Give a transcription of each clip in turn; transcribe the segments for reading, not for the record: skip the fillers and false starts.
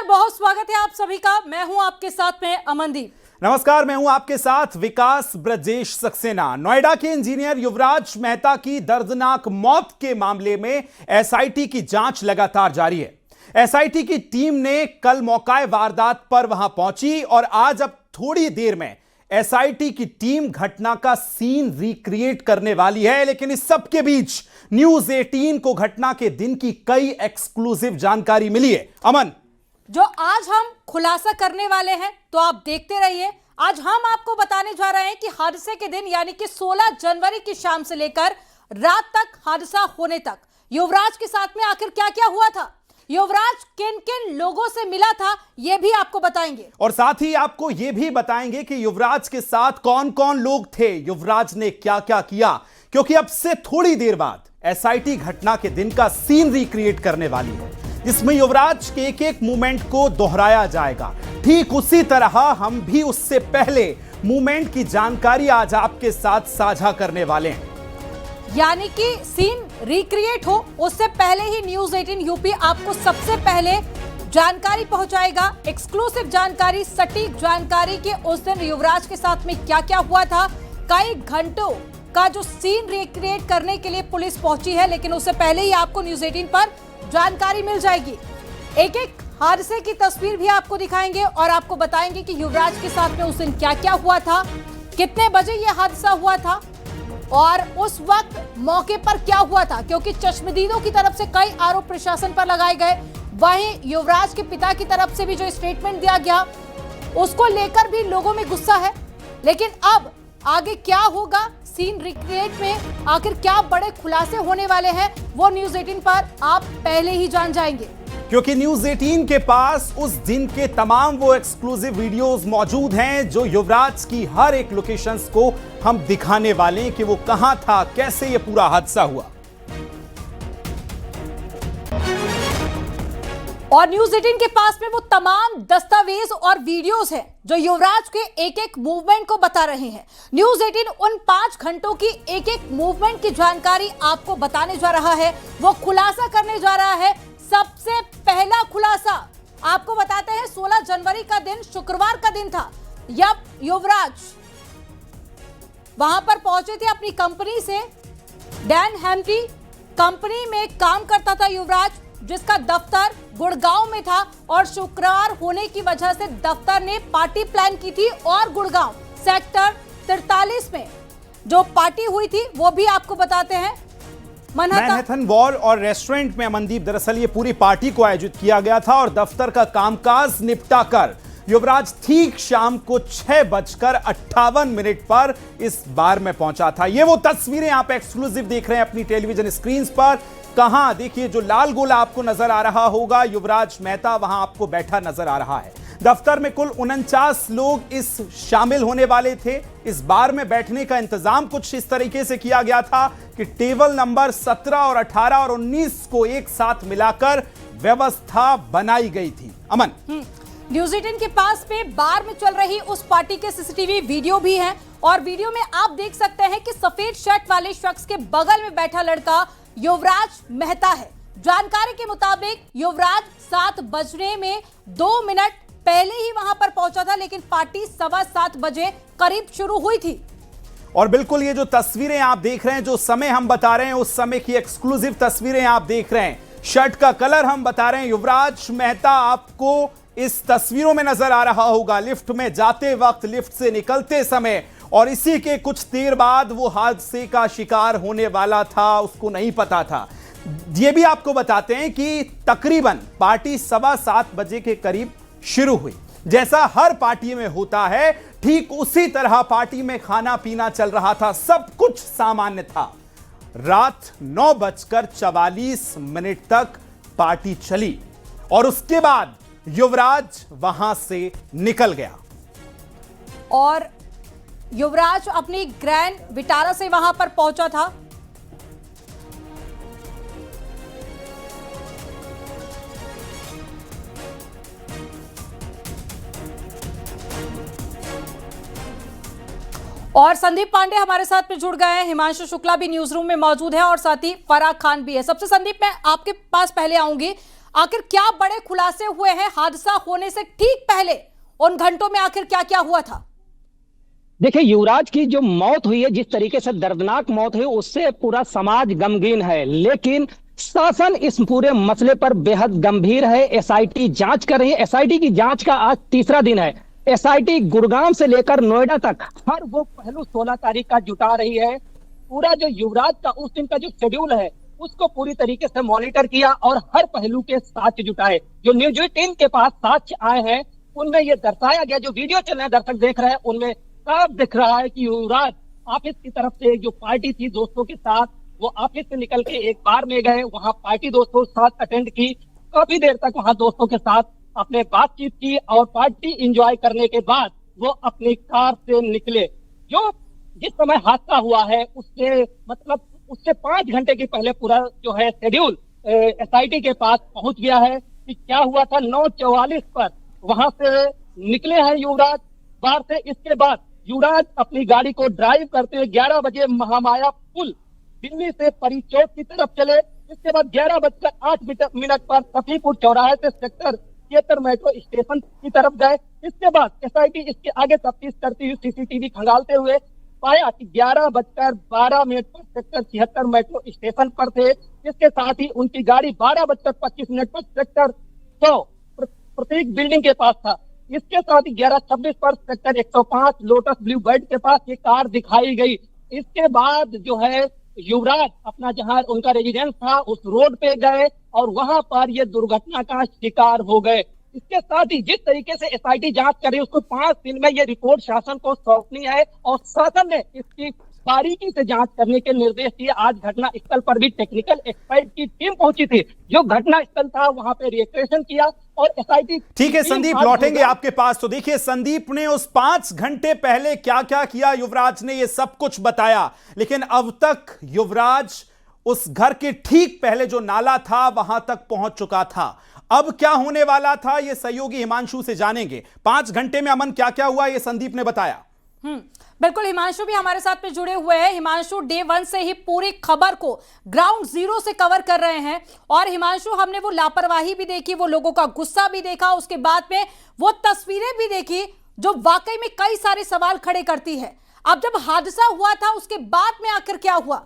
बहुत स्वागत है आप सभी का। मैं हूं आपके साथ में अमनदीप। नमस्कार, मैं हूं आपके साथ विकास ब्रजेश सक्सेना। नोएडा के इंजीनियर युवराज मेहता की दर्दनाक मौत के मामले में एसआईटी की जांच लगातार जारी है। एसआईटी की टीम ने कल मौकाए वारदात पर वहां पहुंची और आज अब थोड़ी देर में एसआईटी की टीम घटना का सीन रिक्रिएट करने वाली है। लेकिन इस सब के बीच न्यूज 18 को घटना के दिन की कई एक्सक्लूसिव जानकारी मिली है। अमन, जो आज हम खुलासा करने वाले हैं तो आप देखते रहिए। आज हम आपको बताने जा रहे हैं कि हादसे के दिन यानी कि 16 जनवरी की शाम से लेकर रात तक हादसा होने तक युवराज के साथ में आखिर क्या क्या हुआ था, युवराज किन किन लोगों से मिला था, यह भी आपको बताएंगे। और साथ ही आपको यह भी बताएंगे कि युवराज के साथ कौन कौन लोग थे, युवराज ने क्या क्या किया, क्योंकि अब से थोड़ी देर बाद एसआईटी घटना के दिन का सीन रिक्रिएट करने वाली है। इसमें युवराज के एक एक मूवमेंट को दोहराया जाएगा। ठीक उसी तरह हम भी उससे पहले मूवमेंट की जानकारी आज आपके साथ साझा करने वाले हैं। यानी कि सीन रिक्रिएट हो उससे पहले ही न्यूज 18 यूपी आपको सबसे पहले जानकारी पहुंचाएगा। एक्सक्लूसिव जानकारी, सटीक जानकारी कि उस दिन युवराज के साथ में क्या क्या हुआ था। कई घंटों का जो सीन रिक्रिएट करने के लिए पुलिस पहुंची है, लेकिन उससे पहले ही आपको न्यूज 18 पर जानकारी मिल जाएगी। एक एक हादसे की तस्वीर भी आपको दिखाएंगे और आपको बताएंगे कि युवराज के साथ में उस दिन क्या क्या हुआ था, कितने बजे यह हादसा हुआ था और उस वक्त मौके पर क्या हुआ था। क्योंकि चश्मदीदों की तरफ से कई आरोप प्रशासन पर लगाए गए, वहीं युवराज के पिता की तरफ से भी जो स्टेटमेंट दिया गया उसको लेकर भी लोगों में गुस्सा है। लेकिन अब आगे क्या होगा, सीन रिक्रिएट में आखिर क्या बड़े खुलासे होने वाले हैं, वो न्यूज 18 पर आप पहले ही जान जाएंगे। क्योंकि न्यूज 18 के पास उस दिन के तमाम वो एक्सक्लूसिव वीडियोस मौजूद हैं जो युवराज की हर एक लोकेशंस को हम दिखाने वाले हैं कि वो कहां था, कैसे ये पूरा हादसा हुआ। और न्यूज 18 के पास में वो तमाम दस्तावेज और वीडियोस हैं जो युवराज के एक एक मूवमेंट को बता रहे हैं। न्यूज 18 उन 5 घंटों की एक एक मूवमेंट की जानकारी आपको बताने जा रहा है, वो खुलासा करने जा रहा है। सबसे पहला खुलासा आपको बताते हैं, 16 जनवरी का दिन शुक्रवार का दिन था। जब युवराज वहां पर पहुंचे थे अपनी कंपनी से, डैन हेम्प्टी कंपनी में काम करता था युवराज, जिसका दफ्तर गुड़गांव में था। और शुक्रवार होने की वजह से दफ्तर ने पार्टी प्लान की थी और गुड़गांव सेक्टर 43 में जो पार्टी हुई थी वो भी आपको बताते हैं। मैनहट्टन वॉल और रेस्टोरेंट में अमनदीप, दरअसल ये पूरी पार्टी को आयोजित किया गया था और दफ्तर का कामकाज निपटा कर युवराज ठीक शाम को 6:58 पर इस बार में पहुंचा था। ये वो तस्वीरें आप एक्सक्लूसिव देख रहे हैं अपनी टेलीविजन स्क्रीन पर। कहां देखिए, जो लाल गोला आपको नजर आ रहा होगा, युवराज मेहता वहां आपको बैठा नजर आ रहा है। दफ्तर में कुल 49 लोग इस शामिल होने वाले थे। इस बार में बैठने का इंतजाम कुछ इस तरीके से किया गया था कि टेबल नंबर 17 और 18 और 19 को एक साथ मिलाकर व्यवस्था बनाई गई थी। अमन, न्यूज 18 के पास में बार में चल रही उस पार्टी के सीसीटीवी वीडियो भी है और वीडियो में आप देख सकते हैं कि सफेद शर्ट वाले शख्स के बगल में बैठा लड़का युवराज मेहता है। जानकारी के मुताबिक युवराज 7 बजने में 2 मिनट पहले ही वहां पर पहुंचा था, लेकिन पार्टी 7:15 बजे करीब शुरू हुई थी। और बिल्कुल ये जो तस्वीरें आप देख रहे हैं, जो समय हम बता रहे हैं उस समय की एक्सक्लूसिव तस्वीरें आप देख रहे हैं। शर्ट का कलर हम बता रहे हैं। युवराज मेहता आपको इस तस्वीरों में नजर आ रहा होगा, लिफ्ट में जाते वक्त, लिफ्ट से निकलते समय, और इसी के कुछ देर बाद वो हादसे का शिकार होने वाला था, उसको नहीं पता था। ये भी आपको बताते हैं कि तकरीबन पार्टी 7:15 बजे के करीब शुरू हुई। जैसा हर पार्टी में होता है, ठीक उसी तरह पार्टी में खाना पीना चल रहा था, सब कुछ सामान्य था। रात 9:44 तक पार्टी चली और उसके बाद युवराज वहां से निकल गया और युवराज अपनी ग्रैंड विटारा से वहां पर पहुंचा था। और संदीप पांडे हमारे साथ में जुड़ गए हैं, हिमांशु शुक्ला भी न्यूज रूम में मौजूद है और साथ ही फराह खान भी है। सबसे संदीप, मैं आपके पास पहले आऊंगी। आखिर क्या बड़े खुलासे हुए हैं हादसा होने से ठीक पहले, उन घंटों में आखिर क्या क्या हुआ था? देखिए, युवराज की जो मौत हुई है, जिस तरीके से दर्दनाक मौत हुई, उससे पूरा समाज गमगीन है। लेकिन शासन इस पूरे मसले पर बेहद गंभीर है। एसआईटी जांच कर रही है। एसआईटी की जांच का आज तीसरा दिन है। एसआईटी गुड़गांव से लेकर नोएडा तक हर वो पहलू 16 तारीख का जुटा रही है। पूरा जो युवराज का उस दिन का जो शेड्यूल है उसको पूरी तरीके से मॉनिटर किया और हर पहलू के साक्ष्य जुटाए। जो न्यूज 18 के पास साक्ष्य आए हैं उनमें ये दर्शाया गया, जो वीडियो चल रहे हैं दर्शक देख रहे हैं, उनमें साफ दिख रहा है कि युवराज ऑफिस की तरफ से जो पार्टी थी दोस्तों के साथ, वो ऑफिस से निकल के एक बार में गए, वहां पार्टी दोस्तों के साथ अटेंड की, काफी देर तक वहां दोस्तों के साथ अपने बातचीत की और पार्टी एंजॉय करने के बाद वो अपनी कार से निकले। जो जिस समय हादसा हुआ है उससे 5 घंटे के पहले पूरा जो है शेड्यूल एसआईटी के पास पहुंच गया है कि क्या हुआ था। 9:44 पर वहां से निकले हैं युवराज बाहर से। इसके बाद युवराज अपनी गाड़ी को ड्राइव करते हुए 11 बजे महामाया पुल दिल्ली से परी चौक की तरफ चले। इसके बाद 11:08 पर सफीपुर चौराहे से सेक्टर 73 मेट्रो स्टेशन की तरफ गए। इसके बाद एसआईटी इसके आगे तफ्तीश करती हुई सीसीटीवी खंगालते हुए पाया कि 11:12 पर सेक्टर 76 मेट्रो स्टेशन पर थे। इसके साथ ही उनकी गाड़ी 12:25 पर सेक्टर 100 प्रतीक बिल्डिंग के पास था। इसके साथ ही 11:26 पर सेक्टर 105 लोटस ब्लू बर्ड के पास ये कार दिखाई गई। इसके बाद जो है युवराज अपना जहां उनका रेजिडेंस था उस रोड पे गए और वहां पर ये दुर्घटना का शिकार हो गए। इसके साथ ही जिस तरीके से एसआईटी जांच कर रही है उसको 5 दिन में ये रिपोर्ट शासन को सौंपनी है और शासन ने इसकी बारीकी से जांच करने के निर्देश दिए। आज घटना स्थल पर भी टेक्निकल एक्सपर्ट की टीम पहुंची थी, जो घटना स्थल था वहां पे रिएक्शन किया और एसआईटी। ठीक है संदीप, लौटेंगे आपके पास। तो देखिए संदीप ने उस 5 घंटे पहले क्या क्या किया, युवराज ने ये सब कुछ बताया। लेकिन अब तक युवराज उस घर के ठीक पहले जो नाला था वहां तक पहुंच चुका था। अब क्या होने वाला था ये सहयोगी हिमांशु से जानेंगे। 5 घंटे में अमन क्या क्या हुआ ये संदीप ने बताया। बिल्कुल, हिमांशु भी हमारे साथ में जुड़े हुए हैं। हिमांशु डे 1 से ही पूरी खबर को ग्राउंड जीरो से कवर कर रहे हैं। और हिमांशु, हमने वो लापरवाही भी देखी, वो लोगों का गुस्सा भी देखा, उसके बाद में वो तस्वीरें भी देखी जो वाकई में कई सारे सवाल खड़े करती है। अब जब हादसा हुआ था उसके बाद में आखिर क्या हुआ?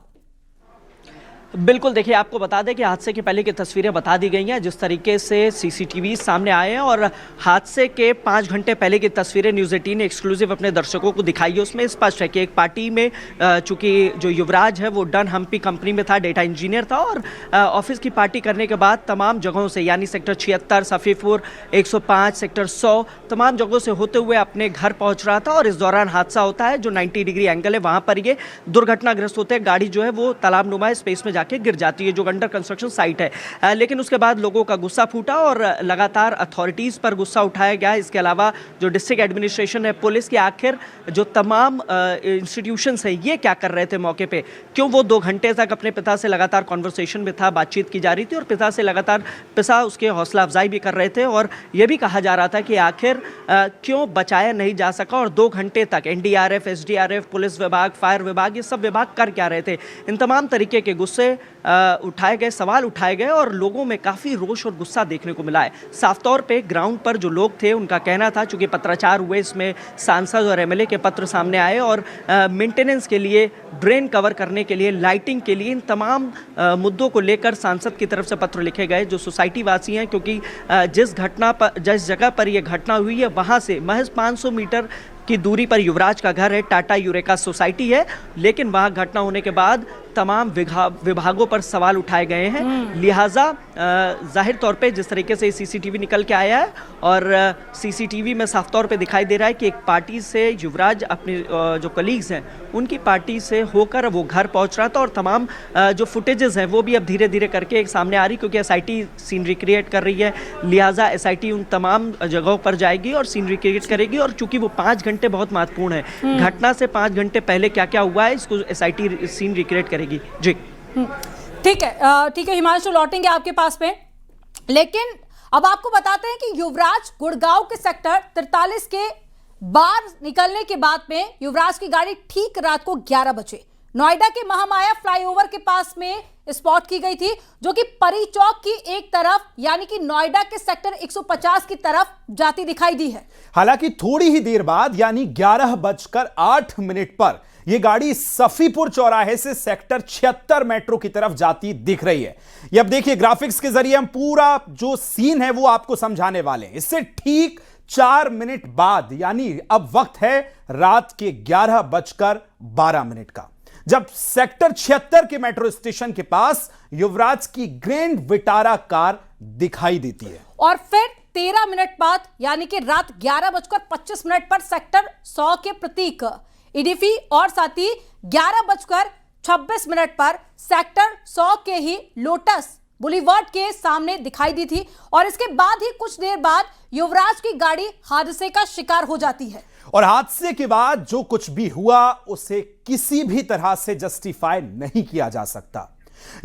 बिल्कुल, देखिए आपको बता दें कि हादसे के पहले की तस्वीरें बता दी गई हैं। जिस तरीके से सीसीटीवी सामने आए हैं और हादसे के 5 घंटे पहले की तस्वीरें न्यूज़ 18 ने एक्सक्लूसिव अपने दर्शकों को दिखाई है। उसमें स्पष्ट है कि एक पार्टी में चूंकि जो युवराज है वो डन हम्पी कंपनी में था, डेटा इंजीनियर था और ऑफिस की पार्टी करने के बाद तमाम जगहों से यानी सेक्टर 76, सफीपुर 105, सेक्टर 100 तमाम जगहों से होते हुए अपने घर पहुँच रहा था। और इस दौरान हादसा होता है। जो 90 डिग्री एंगल है वहाँ पर ये दुर्घटनाग्रस्त होते हैं। गाड़ी जो है वो तालाब नुमा स्पेस में जाके गिर जाती है, जो अंडर कंस्ट्रक्शन साइट है। लेकिन उसके बाद लोगों का गुस्सा फूटा और लगातार अथॉरिटीज पर गुस्सा उठाया गया। इसके अलावा जो डिस्ट्रिक्ट एडमिनिस्ट्रेशन है, पुलिस की, आखिर जो तमाम इंस्टीट्यूशंस हैं ये क्या कर रहे थे मौके पे, क्यों वो 2 घंटे तक अपने पिता से लगातार कॉन्वर्सेशन में था, बातचीत की जा रही थी और पिता से लगातार उसके हौसला अफजाई भी कर रहे थे। और ये भी कहा जा रहा था कि आखिर क्यों बचाया नहीं जा सका और 2 घंटे तक एनडीआरएफ, एसडीआरएफ, पुलिस विभाग, फायर विभाग, ये सब विभाग कर क्या रहे थे। इन तमाम तरीके के गुस्से उठाए गए, सवाल उठाए गए और लोगों में काफ़ी रोष और गुस्सा देखने को मिला है। साफ तौर पे ग्राउंड पर जो लोग थे उनका कहना था, चूंकि पत्राचार हुए, इसमें सांसद और एमएलए के पत्र सामने आए और मेंटेनेंस के लिए, ड्रेन कवर करने के लिए, लाइटिंग के लिए, इन तमाम मुद्दों को लेकर सांसद की तरफ से पत्र लिखे गए। जो सोसाइटी वासी हैं, क्योंकि जिस जगह पर यह घटना हुई है वहाँ से महज 500 मीटर की दूरी पर युवराज का घर है, टाटा यूरेका सोसाइटी है। लेकिन वहाँ घटना होने के बाद तमाम विभागों पर सवाल उठाए गए हैं। लिहाजा जाहिर तौर पे जिस तरीके से सीसीटीवी निकल के आया है और सीसीटीवी में साफ तौर पे दिखाई दे रहा है कि एक पार्टी से युवराज अपने जो कलीग्स हैं उनकी पार्टी से होकर वो घर पहुंच रहा था और तमाम जो फुटेजेस हैं वो भी अब धीरे धीरे करके एक सामने आ रही, क्योंकि एसआईटी सीन रिक्रिएट कर रही है। लिहाजा एसआईटी उन तमाम जगहों पर जाएगी और सीन रिक्रिएट करेगी। और चूंकि वो 5 घंटे बहुत महत्वपूर्ण है, घटना से 5 घंटे पहले क्या क्या हुआ है इसको एसआईटी सीन रिक्रिएट करेगी। जी ठीक है हिमांशु, लौटेंगे आपके पास में। लेकिन अब आपको बताते हैं कि युवराज गुड़गांव के सेक्टर 43 के बाहर निकलने के बाद में युवराज की गाड़ी ठीक रात को 11 बजे नोएडा के महामाया फ्लाईओवर के पास में स्पॉट की गई थी, जो कि परी चौक की एक तरफ यानी कि नोएडा के सेक्टर 150 की तरफ जाती दिखाई दी है। हालांकि थोड़ी ही देर बाद यानी 11:08 पर यह गाड़ी सफीपुर चौराहे से सेक्टर 76 मेट्रो की तरफ जाती दिख रही है। ये अब देखिए ग्राफिक्स के जरिए हम पूरा जो सीन है वो आपको समझाने वाले हैं। इससे ठीक 4 मिनट बाद यानी अब वक्त है रात के 11:12 का, जब सेक्टर 76 के मेट्रो स्टेशन के पास युवराज की ग्रैंड विटारा कार दिखाई देती है। और फिर 13 मिनट बाद यानी कि रात 11:25 पर सेक्टर 100 के प्रतीक इडिफी और साथ ही 11:26 पर सेक्टर 100 के ही लोटस बुलीवर्ड के सामने दिखाई दी थी। और इसके बाद ही कुछ देर बाद युवराज की गाड़ी हादसे का शिकार हो जाती है। और हादसे के बाद जो कुछ भी हुआ उसे किसी भी तरह से जस्टिफाई नहीं किया जा सकता।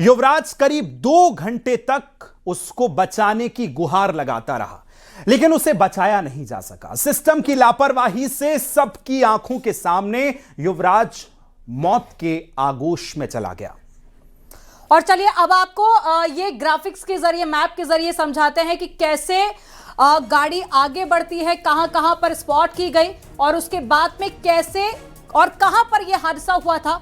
युवराज करीब 2 घंटे तक उसको बचाने की गुहार लगाता रहा, लेकिन उसे बचाया नहीं जा सका। सिस्टम की लापरवाही से सबकी आंखों के सामने युवराज मौत के आगोश में चला गया। और चलिए अब आपको ये ग्राफिक्स के जरिए, मैप के जरिए समझाते हैं कि कैसे गाड़ी आगे बढ़ती है, कहां कहां पर स्पॉट की गई और उसके बाद में कैसे और कहां पर यह हादसा हुआ था,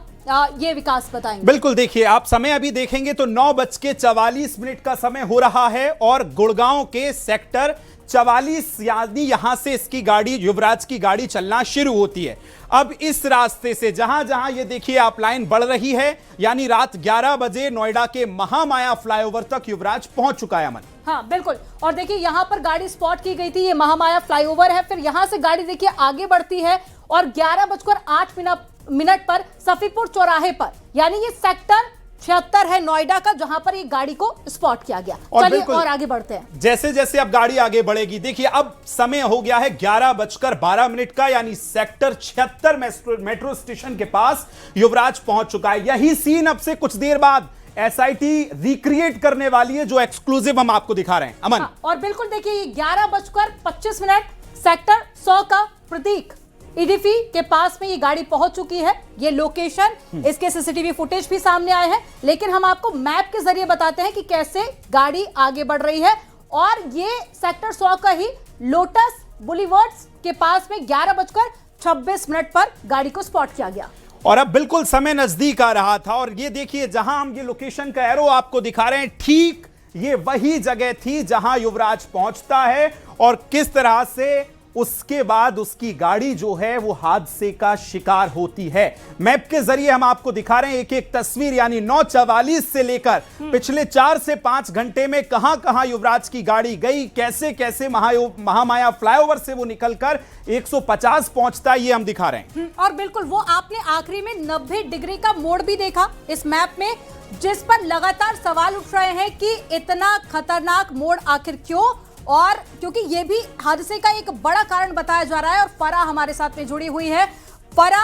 ये विकास बताएंगे। बिल्कुल, देखिए आप समय अभी देखेंगे तो 9:44 का समय हो रहा है और गुड़गांव के सेक्टर 44 यानी यहां से इसकी गाड़ी, युवराज की गाड़ी चलना शुरू होती है। अब इस रास्ते से जहां जहां ये देखिए आप लाइन बढ़ रही है यानी रात 11 बजे नोएडा के महामाया फ्लाईओवर तक युवराज पहुंच चुका है। अमन, हाँ बिल्कुल, और देखिए यहां पर गाड़ी स्पॉट की गई थी, ये महामाया फ्लाईओवर है। फिर यहां से गाड़ी देखिए आगे बढ़ती है और 11:08 पर सफीपुर चौराहे पर यानी ये सेक्टर 76 है नोएडा का, जहां पर ये गाड़ी को स्पॉट किया गया। चलिए और आगे बढ़ते हैं। जैसे जैसे अब गाड़ी आगे बढ़ेगी, देखिए अब समय हो गया है 11:12 का यानी सेक्टर 76 मेट्रो स्टेशन के पास युवराज पहुंच चुका है। यही सीन अब से कुछ देर बाद एसआईटी रिक्रिएट करने वाली है, जो एक्सक्लूसिव हम आपको दिखा रहे हैं। अमन, हाँ, और बिल्कुल देखिए 11:25 सेक्टर 100 का प्रतीक इडिफी के पास में ये गाड़ी पहुंच चुकी है। ये लोकेशन, इसके सीसीटीवी फुटेज भी सामने आए हैं, लेकिन हम आपको मैप के जरिए बताते हैं कि कैसे गाड़ी आगे बढ़ रही है। और ये सेक्टर 100 का ही लोटस बुलीवर्ड्स के पास में 11:26 पर गाड़ी को स्पॉट किया गया। और अब बिल्कुल समय नजदीक आ रहा था और ये देखिए जहां हम ये लोकेशन का एरो आपको दिखा रहे हैं, ठीक ये वही जगह थी जहां युवराज पहुंचता है और किस तरह से उसके बाद उसकी गाड़ी जो है वो हादसे का शिकार होती है। मैप के जरिए हम आपको दिखा रहे हैं एक एक तस्वीर, यानी 9:44 से लेकर पिछले 4 से 5 घंटे में कहां कहां युवराज की गाड़ी गई, कैसे कैसे महामाया फ्लाईओवर से वो निकलकर 150 पहुंचता है, ये हम दिखा रहे हैं। और बिल्कुल वो आपने आखिरी में 90 डिग्री का मोड़ भी देखा इस मैप में, जिस पर लगातार सवाल उठ रहे हैं कि इतना खतरनाक मोड़ आखिर क्यों, और क्योंकि ये भी हादसे का एक बड़ा कारण बताया जा रहा है। और फरा हमारे साथ में जुड़ी हुई है। फरा,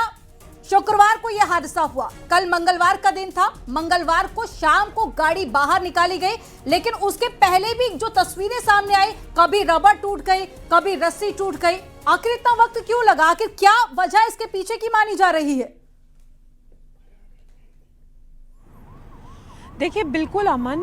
शुक्रवार को यह हादसा हुआ, कल मंगलवार का दिन था। मंगलवार को शाम को गाड़ी बाहर निकाली गई, लेकिन उसके पहले भी जो तस्वीरें सामने आई, कभी रबर टूट गई, कभी रस्सी टूट गई। आखिर इतना वक्त क्यों लगा, आखिर क्या वजह इसके पीछे की मानी जा रही है? देखिए बिल्कुल अमन,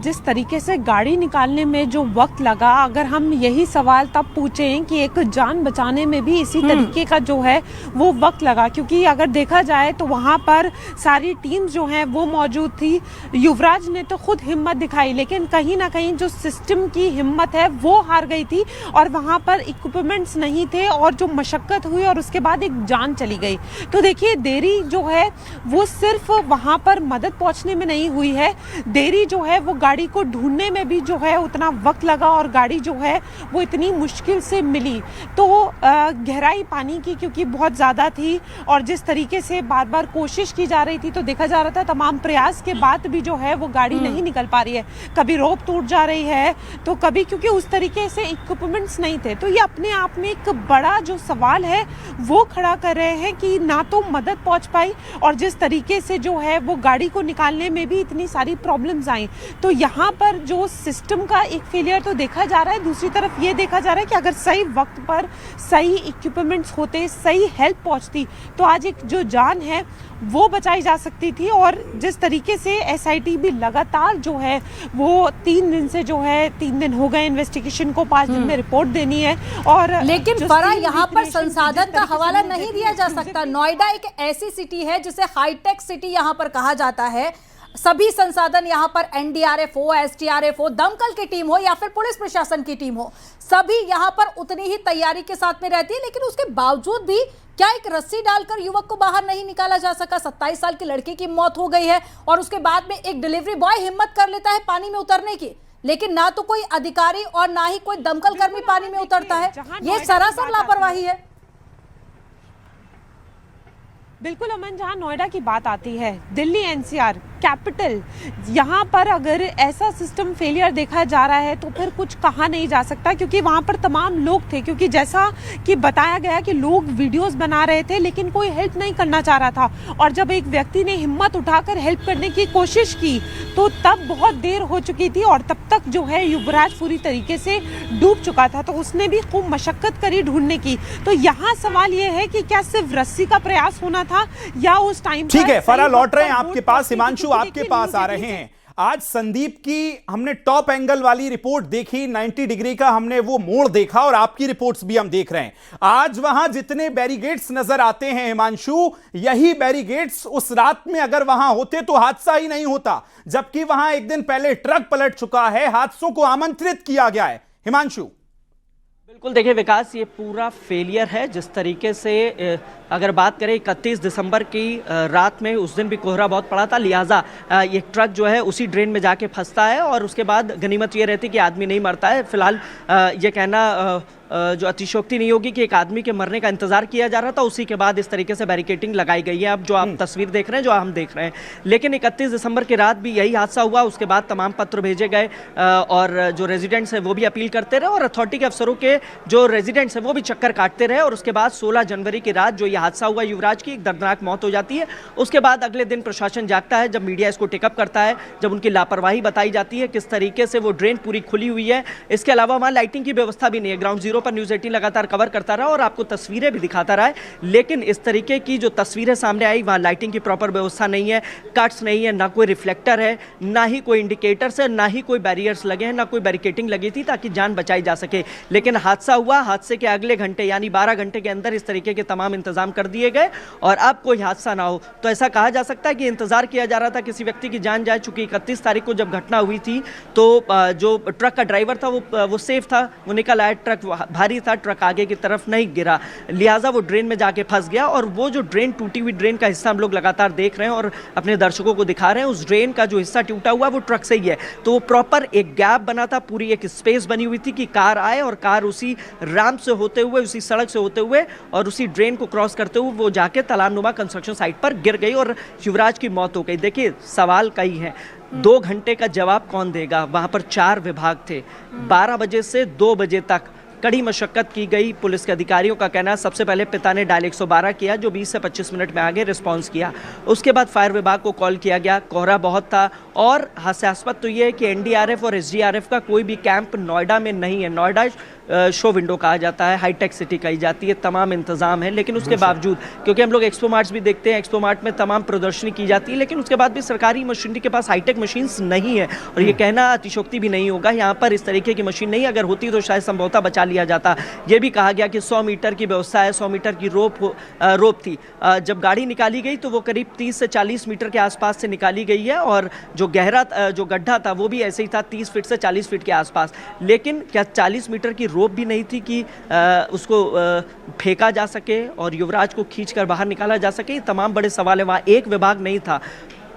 जिस तरीके से गाड़ी निकालने में जो वक्त लगा, अगर हम यही सवाल तब पूछें कि एक जान बचाने में भी इसी तरीके का जो है वो वक्त लगा, क्योंकि अगर देखा जाए तो वहाँ पर सारी टीम जो है वो मौजूद थी। युवराज ने तो खुद हिम्मत दिखाई, लेकिन कहीं ना कहीं जो सिस्टम की हिम्मत है वो हार गई थी और वहाँ पर इक्विपमेंट्स नहीं थे और जो मशक्क़त हुई और उसके बाद एक जान चली गई। तो देखिए देरी जो है वो सिर्फ वहाँ पर मदद पहुँचने में नहीं हुई है, देरी जो है वो गाड़ी को ढूंढने में भी जो है उतना वक्त लगा और गाड़ी जो है वो इतनी मुश्किल से मिली। तो गहराई पानी की क्योंकि बहुत ज़्यादा थी और जिस तरीके से बार बार कोशिश की जा रही थी, तो देखा जा रहा था तमाम प्रयास के बाद भी जो है वो गाड़ी नहीं निकल पा रही है। कभी रोप टूट जा रही है तो कभी, क्योंकि उस तरीके से इक्विपमेंट्स नहीं थे। तो ये अपने आप में एक बड़ा जो सवाल है वो खड़ा कर रहे हैं कि ना तो मदद पहुंच पाई और जिस तरीके से जो है वो गाड़ी को निकालने में भी इतनी इतनी सारी प्रॉब्लम्स आई। तो यहाँ पर जो सिस्टम का एक फेलियर तो देखा जा रहा है, दूसरी तरफ ये देखा जा रहा है कि अगर सही वक्त पर सही इक्विपमेंट्स होते, सही हेल्प पहुँचती तो आज एक जो जान है वो बचाई जा सकती थी। और जिस तरीके से एसआईटी भी लगातार जो है वो 3 दिन से जो है 3 दिन हो गए इन्वेस्टिगेशन को, 5 दिन में रिपोर्ट देनी है। और लेकिन फरा यहाँ पर संसाधन का हवाला नहीं दिया जा सकता। नोएडा एक ऐसी सिटी है जिसे हाईटेक सिटी यहाँ पर कहा जाता है। सभी संसाधन यहाँ पर एनडीआरएफ हो, एसडीआरएफ हो, दमकल की टीम हो या फिर पुलिस प्रशासन की टीम हो, सभी यहाँ पर उतनी ही तैयारी के साथ में रहती है। लेकिन उसके बावजूद भी क्या एक रस्सी डालकर युवक को बाहर नहीं निकाला जा सका? 27 साल की लड़की की मौत हो गई है और उसके बाद में एक डिलीवरी बॉय हिम्मत कर लेता है पानी में उतरने की, लेकिन ना तो कोई अधिकारी और ना ही कोई दमकल कर्मी पानी में उतरता है। ये सरासर लापरवाही है। बिल्कुल अमन, जहाँ नोएडा की बात आती है, दिल्ली एनसीआर कैपिटल, यहाँ पर अगर ऐसा सिस्टम फेलियर देखा जा रहा है तो फिर कुछ कहा नहीं जा सकता, क्योंकि वहाँ पर तमाम लोग थे। क्योंकि जैसा कि बताया गया कि लोग वीडियोस बना रहे थे लेकिन कोई हेल्प नहीं करना चाह रहा था, और जब एक व्यक्ति ने हिम्मत उठाकर हेल्प करने की कोशिश की तो तब बहुत देर हो चुकी थी और तब तक जो है युवराज पूरी तरीके से डूब चुका था। तो उसने भी खूब मशक्कत करी ढूंढने की। तो यहाँ सवाल ये है कि क्या सिर्फ रस्सी का प्रयास होना था या उस टाइम ठीक है, फरा लौट रहे हैं आपके पास, हिमांशु आपके पास आ रहे हैं। आज संदीप की हमने टॉप एंगल वाली रिपोर्ट देखी, 90 डिग्री का हमने वो मोड़ देखा और आपकी रिपोर्ट्स भी हम देख रहे हैं। आज वहां जितने बैरिकेड्स नजर आते हैं हिमांशु, यही बैरिकेड्स उस रात में अगर वहां होते तो हादसा ही नहीं होता, जबकि वहां एक दिन पहले ट्रक पलट चुका है, हादसों को आमंत्रित किया गया है। हिमांशु, बिल्कुल देखिए विकास, ये पूरा फेलियर है। जिस तरीके से अगर बात करें 31 दिसंबर की रात में, उस दिन भी कोहरा बहुत पड़ा था, लिहाजा ये ट्रक जो है उसी ड्रेन में जाके फंसता है और उसके बाद गनीमत ये रहती कि आदमी नहीं मरता है। फिलहाल ये कहना जो अतिशयोक्ति नहीं होगी कि एक आदमी के मरने का इंतजार किया जा रहा था, उसी के बाद इस तरीके से बैरिकेडिंग लगाई गई है। अब जो आप तस्वीर देख रहे हैं, जो हम देख रहे हैं, लेकिन 31 दिसंबर की रात भी यही हादसा हुआ। उसके बाद तमाम पत्र भेजे गए और जो रेजिडेंट्स हैं वो भी अपील करते रहे और अथॉरिटी के अफसरों के जो रेजिडेंट्स हैं वो भी चक्कर काटते रहे। और उसके बाद 16 जनवरी की रात जो ये हादसा हुआ, युवराज की एक दर्दनाक मौत हो जाती है। उसके बाद अगले दिन प्रशासन जागता है, जब मीडिया इसको टेकअप करता है, जब उनकी लापरवाही बताई जाती है, किस तरीके से वो ड्रेन पूरी खुली हुई है। इसके अलावा वहाँ लाइटिंग की व्यवस्था भी नहीं है। ग्राउंड जीरो पर न्यूज़ 18 लगातार कवर करता रहा और आपको तस्वीरें भी दिखाता रहा है, लेकिन इस तरीके की जो तस्वीरें सामने आई, वहाँ लाइटिंग की प्रॉपर व्यवस्था नहीं है, कट्स नहीं है, ना कोई रिफ्लेक्टर है, ना ही कोई इंडिकेटर्स है, ना ही कोई बैरियर्स लगे हैं, ना कोई बैरिकेटिंग लगी थी ताकि जान बचाई जा सके। लेकिन हादसा हुआ, हादसे के अगले घंटे यानी 12 घंटे के अंदर इस तरीके के तमाम इंतजाम कर दिए गए और अब कोई हादसा ना हो। तो ऐसा कहा जा सकता है कि इंतजार किया जा रहा था किसी व्यक्ति की जान जाए। चूंकि 31 तारीख को जब घटना हुई थी तो जो ट्रक का ड्राइवर था वो सेफ था, वो निकल आया, ट्रक भारी था, ट्रक आगे की तरफ नहीं गिरा, लिहाजा वो ड्रेन में जाके फंस गया। और वो जो ड्रेन, टूटी हुई ड्रेन का हिस्सा हम लोग लगातार देख रहे हैं और अपने दर्शकों को दिखा रहे हैं। उस ड्रेन का जो हिस्सा टूटा हुआ वो ट्रक से ही है, तो वो प्रॉपर एक गैप बना था, पूरी एक स्पेस बनी हुई थी कि कार आए और कार उसी रैंप से होते हुए, उसी सड़क से होते हुए और उसी ड्रेन को क्रॉस करते हुए वो जाके तालाबनुमा कंस्ट्रक्शन साइट पर गिर गई और युवराज की मौत हो गई। देखिए सवाल कई हैं, 2 घंटे का जवाब कौन देगा? वहां पर 4 विभाग थे, 12 बजे से 2 बजे तक कड़ी मशक्कत की गई। पुलिस के अधिकारियों का कहना है सबसे पहले पिता ने डायल 112 किया, जो 20 से 25 मिनट में आगे रिस्पांस किया। उसके बाद फायर विभाग को कॉल किया गया, कोहरा बहुत था और हास्यास्पद तो ये है कि एनडीआरएफ और एसडीआरएफ का कोई भी कैंप नोएडा में नहीं है। नोएडा शो विंडो कहा जाता है, हाईटेक सिटी कही जाती है, तमाम इंतजाम है, लेकिन उसके बावजूद, क्योंकि हम लोग एक्सपो मार्ट्स भी देखते हैं, एक्सपो मार्ट में तमाम प्रदर्शनी की जाती है, लेकिन उसके बाद भी सरकारी मशीनरी के पास हाईटेक मशीन्स नहीं है। और ये कहना अतिशयोक्ति भी नहीं होगा, यहाँ पर इस तरीके की मशीन नहीं, अगर होती तो शायद संभवतः बचा लिया जाता। ये भी कहा गया कि 100 मीटर की व्यवस्था है, 100 मीटर की रोप थी। जब गाड़ी निकाली गई तो वो करीब 30 से 40 मीटर के आसपास से निकाली गई है और जो गड्ढा था वो भी ऐसे ही था, 30 फीट से 40 फीट के आसपास। लेकिन क्या 40 मीटर की रोप भी नहीं थी कि उसको फेंका जा सके और युवराज को खींचकर बाहर निकाला जा सके? ये तमाम बड़े सवाल है। वहाँ एक विभाग नहीं था,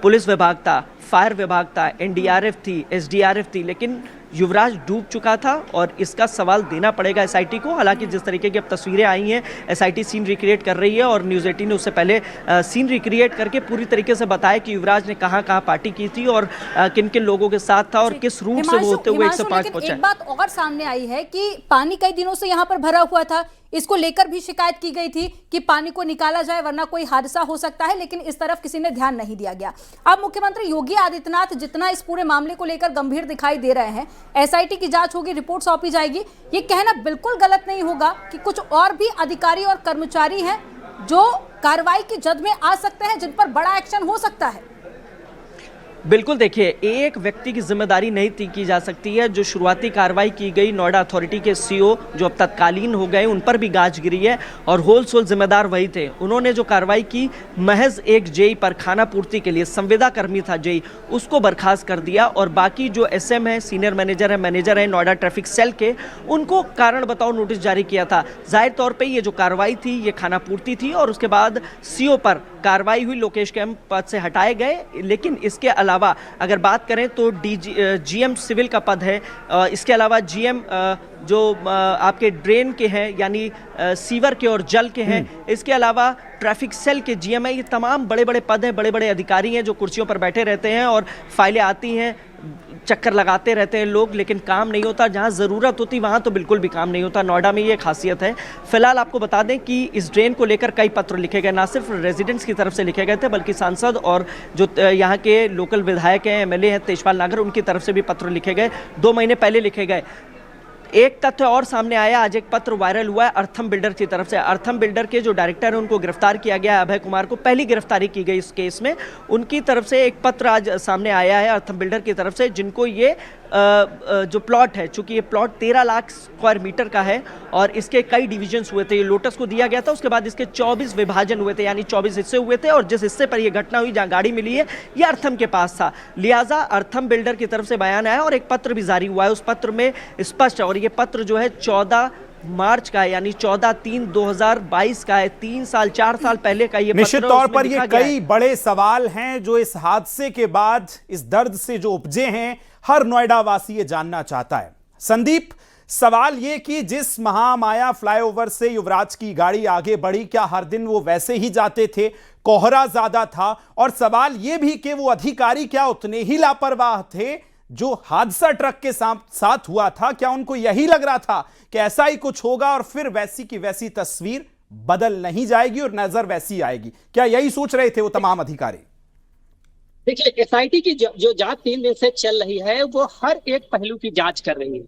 पुलिस विभाग था, फायर विभाग था, एनडीआरएफ थी, एसडीआरएफ थी, लेकिन युवराज डूब चुका था और इसका सवाल देना पड़ेगा एसआईटी को। हालांकि जिस तरीके की अब तस्वीरें आई हैं, एसआईटी सीन रिक्रिएट कर रही है और न्यूज़ 18 ने उससे पहले सीन रिक्रिएट करके पूरी तरीके से बताया कि युवराज ने कहाँ पार्टी की थी और किन किन लोगों के साथ था और किस रूट से वो होते हुए 105 पहुंचा। एक बात और सामने आई है कि पानी कई दिनों से यहाँ पर भरा हुआ था, इसको लेकर भी शिकायत की गई थी कि पानी को निकाला जाए वरना कोई हादसा हो सकता है, लेकिन इस तरफ किसी ने ध्यान नहीं दिया गया। अब मुख्यमंत्री योगी आदित्यनाथ जितना इस पूरे मामले को लेकर गंभीर दिखाई दे रहे हैं, एसआईटी की जांच होगी, रिपोर्ट सौंपी जाएगी, ये कहना बिल्कुल गलत नहीं होगा कि कुछ और भी अधिकारी और कर्मचारी हैं जो कार्रवाई की जद में आ सकते हैं, जिन पर बड़ा एक्शन हो सकता है। बिल्कुल, देखिए, एक व्यक्ति की जिम्मेदारी नहीं की जा सकती है। जो शुरुआती कार्रवाई की गई नोएडा अथॉरिटी के सीओ जो अब तत्कालीन हो गए, उन पर भी गाज गिरी है और होल सोल जिम्मेदार वही थे। उन्होंने जो कार्रवाई की महज एक जेई पर, खाना पूर्ति के लिए संविदा कर्मी था जेई, उसको बर्खास्त कर दिया और बाकी जो एसएम है, सीनियर मैनेजर है नोएडा ट्रैफिक सेल के, उनको कारण बताओ नोटिस जारी किया था। जाहिर तौर पर ये जो कार्रवाई थी ये खाना पूर्ति थी और उसके बाद सीओ पर कार्रवाई हुई, लोकेश कैंप पद से हटाए गए। लेकिन इसके अलावा अगर बात करें तो जीएम सिविल का पद है, इसके अलावा जीएम जो आपके ड्रेन के हैं यानी सीवर के और जल के हैं, इसके अलावा ट्रैफिक सेल के जीएम है। ये तमाम बड़े बड़े पद हैं, बड़े बड़े अधिकारी हैं जो कुर्सियों पर बैठे रहते हैं और फाइलें आती हैं, चक्कर लगाते रहते हैं लोग, लेकिन काम नहीं होता। जहां ज़रूरत होती वहां तो बिल्कुल भी काम नहीं होता। नोएडा में ये खासियत है। फिलहाल आपको बता दें कि इस ड्रेन को लेकर कई पत्र लिखे गए, ना सिर्फ रेजिडेंट्स की तरफ से लिखे गए थे बल्कि सांसद और जो यहाँ के लोकल विधायक हैं, एमएलए हैं तेजपाल नागर, उनकी तरफ से भी पत्र लिखे गए, 2 महीने पहले लिखे गए। एक तथ्य और सामने आया, आज एक पत्र वायरल हुआ है अर्थम बिल्डर की तरफ से। अर्थम बिल्डर के जो डायरेक्टर हैं उनको गिरफ्तार किया गया है, अभय कुमार को पहली गिरफ्तारी की गई इस केस में। उनकी तरफ से एक पत्र आज सामने आया है अर्थम बिल्डर की तरफ से, जिनको ये जो प्लॉट है, चूंकि ये प्लॉट 13 लाख स्क्वायर मीटर का है और इसके कई डिविजन्स हुए थे। ये लोटस को दिया गया था, उसके बाद इसके 24 विभाजन हुए थे, यानी 24 हिस्से हुए थे और जिस हिस्से पर यह घटना हुई, जहां गाड़ी मिली है, ये अर्थम के पास था। लिहाजा अर्थम बिल्डर की तरफ से बयान आया और एक पत्र भी जारी हुआ है। उस पत्र में स्पष्ट है, और ये पत्र जो है 14 मार्च का है, यानी 14/3/2022 का है, 3 साल 4 साल पहले का ये। निश्चित तौर पर ये कई बड़े सवाल हैं जो इस हादसे के बाद इस दर्द से जो उपजे हैं, हर नोएडा वासी ये जानना चाहता है। संदीप, सवाल ये कि जिस महामाया फ्लाईओवर से युवराज की गाड़ी आगे बढ़ी, क्या हर दिन वो वैसे ही जाते थे? कोहरा ज्यादा था, और सवाल ये भी कि वो अधिकारी क्या उतने ही लापरवाह थे जो हादसा ट्रक के साथ हुआ था? क्या उनको यही लग रहा था कि ऐसा ही कुछ होगा और फिर वैसी की वैसी तस्वीर बदल नहीं जाएगी और नजर वैसी आएगी? क्या यही सोच रहे थे वो तमाम अधिकारी? देखिए, एसआईटी की जो जांच 3 दिन से चल रही है, वो हर एक पहलू की जांच कर रही है।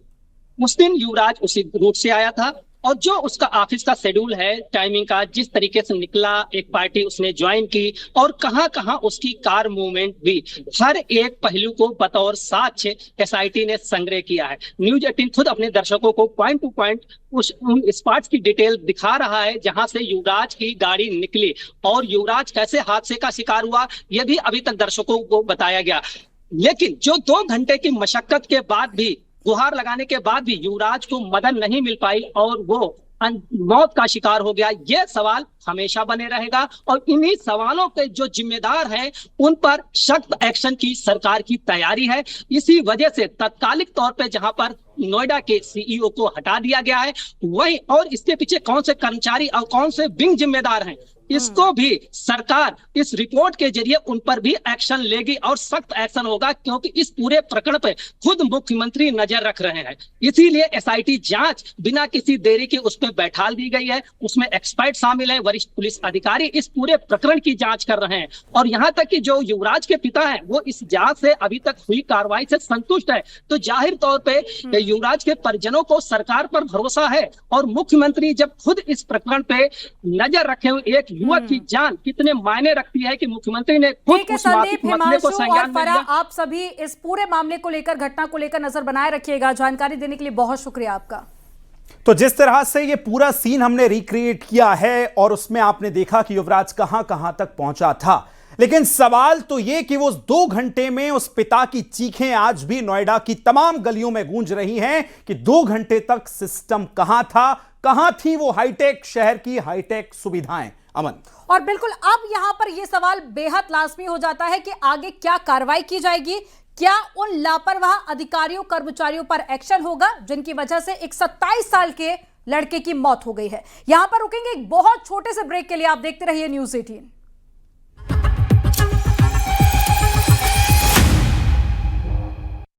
उस दिन युवराज उसी रूट से आया था और जो उसका ऑफिस का शेड्यूल है, टाइमिंग का, जिस तरीके से निकला, एक पार्टी उसने ज्वाइन की और कहां कहां उसकी कार मूवमेंट भी, हर एक पहलू को बतौर साक्ष्य एसआईटी ने संग्रह किया है। न्यूज 18 खुद अपने दर्शकों को पॉइंट टू पॉइंट उन स्पॉट्स की डिटेल दिखा रहा है जहां से युवराज की गाड़ी निकली और युवराज कैसे हादसे का शिकार हुआ, यह भी अभी तक दर्शकों को बताया गया। लेकिन जो 2 घंटे की मशक्कत के बाद भी, गुहार लगाने के बाद भी युवराज को मदद नहीं मिल पाई और वो मौत का शिकार हो गया, यह सवाल हमेशा बने रहेगा। और इन्हीं सवालों के जो जिम्मेदार हैं उन पर सख्त एक्शन की सरकार की तैयारी है। इसी वजह से तात्कालिक तौर पे जहां पर नोएडा के सीईओ को हटा दिया गया है, वही और इसके पीछे कौन से कर्मचारी और कौन से विंग जिम्मेदार हैं, इसको भी सरकार इस रिपोर्ट के जरिए उन पर भी एक्शन लेगी और सख्त एक्शन होगा, क्योंकि इस पूरे प्रकरण पे खुद मुख्यमंत्री नजर रख रहे हैं। इसीलिए एसआईटी जांच बिना किसी देरी के उस पर बैठा दी गई है। उसमें एक्सपर्ट शामिल है, वरिष्ठ पुलिस अधिकारी इस पूरे प्रकरण की जांच कर रहे हैं। और यहाँ तक कि जो युवराज के पिता हैं वो इस जांच से अभी तक हुई कार्रवाई से संतुष्ट है। तो जाहिर तौर पर युवराज के परिजनों को सरकार पर भरोसा है और मुख्यमंत्री जब खुद इस प्रकरण पे नजर रखे हुए, एक युवक की जान कितने मायने रखती है कि मुख्यमंत्री ने खुद उस मसले को संज्ञान में लिया। आप सभी इस पूरे मामले को लेकर, घटना को लेकर नजर बनाए रखिएगा। जानकारी देने के लिए बहुत शुक्रिया आपका। तो जिस तरह से ये पूरा सीन हमने रिक्रिएट किया है और उसमें आपने देखा कि युवराज कहां कहां तक पहुंचा था, लेकिन सवाल तो ये कि वो 2 घंटे में उस पिता की चीखें आज भी नोएडा की तमाम गलियों में गूंज रही हैं कि 2 घंटे तक सिस्टम कहां था, कहां थी वो हाईटेक शहर की हाईटेक सुविधाएं। अमन, और बिल्कुल अब यहां पर यह सवाल बेहद लाजमी हो जाता है कि आगे क्या कार्रवाई की जाएगी, क्या उन लापरवाह अधिकारियों कर्मचारियों पर एक्शन होगा जिनकी वजह से एक 27 साल के लड़के की मौत हो गई है। यहां पर रुकेंगे एक बहुत छोटे से ब्रेक के लिए। आप देखते रहिए न्यूज़ 18।